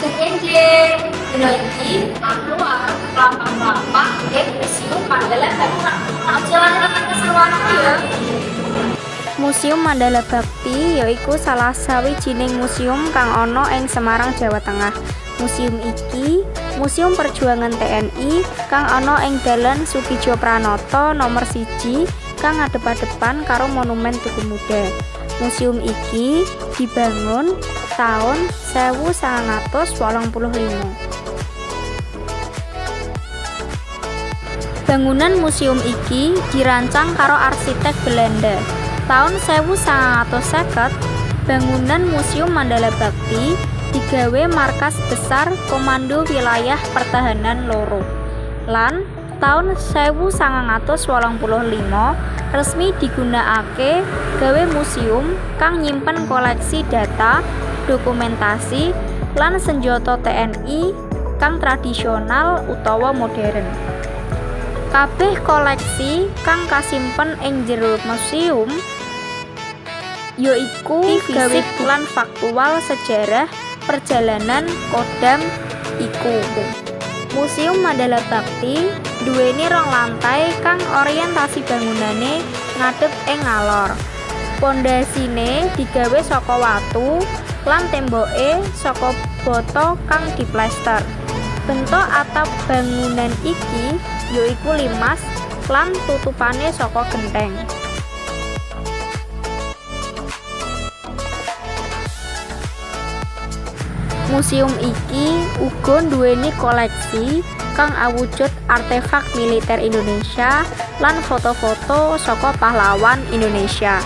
Enjing, dino iki aku arep lampah-lampah ing Museum Mandala Bakti. Aja lan keseruan ya. Museum Mandala Bakti yaiku salah sawijining museum kang ana ing Semarang, Jawa Tengah. Museum iki museum perjuangan TNI kang ana ing Dalan Soetidjo Pranoto nomor 1 kang ngadep-adepan karo Monumen Tugu Muda. Museum iki dibangun tahun 1985. Bangunan museum iki dirancang karo arsitek Belanda. Tahun 1950, bangunan Museum Mandala Bakti digawe markas besar Komando Wilayah Pertahanan Loro. Lan tahun 1985 resmi digunakake gawe museum kang nyimpen koleksi data, dokumentasi, lan senjata TNI kang tradisional utawa modern. Kabeh koleksi kang kasimpen ing jero museum yaiku fisik lan faktual sejarah perjalanan Kodam iku. Museum Mandala Bakti duweni 2 lantai kang orientasi bangunane ngadep ing ngalor. Pondasine digawe saka watu lan temboke saka bata kang diplester. Bentuk atap bangunan iki yaiku limas lan tutupane saka genteng. Museum iki uga nduweni koleksi kang awujud artefak militer Indonesia lan foto-foto saka pahlawan Indonesia.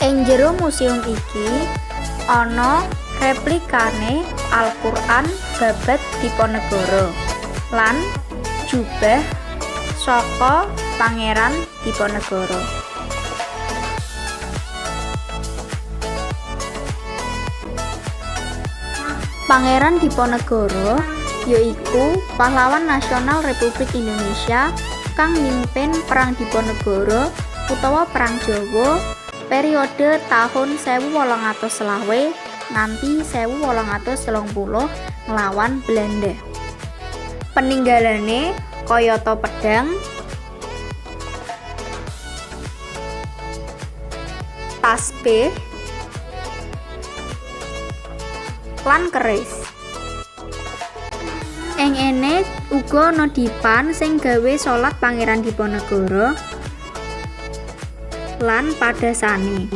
Ing jero museum iki ana replikane Al-Qur'an Babad Diponegoro lan jubah saka Pangeran Diponegoro. Pangeran Diponegoro yaiku pahlawan nasional Republik Indonesia kang mimpin Perang Diponegoro utawa Perang Jawa periode tahun 1820 nganti 1830 nglawan Belanda. Peninggalane kayata pedang, tasbih, lan keris. Ing ene uga ana dipan sing gawe salat Pangeran Diponegoro lan padasane.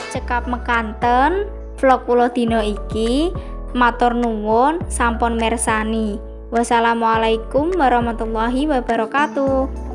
Cekap mekanten vlog kula dina iki. Matur nuwun sampun mirsani. Wassalamualaikum warahmatullahi wabarakatuh.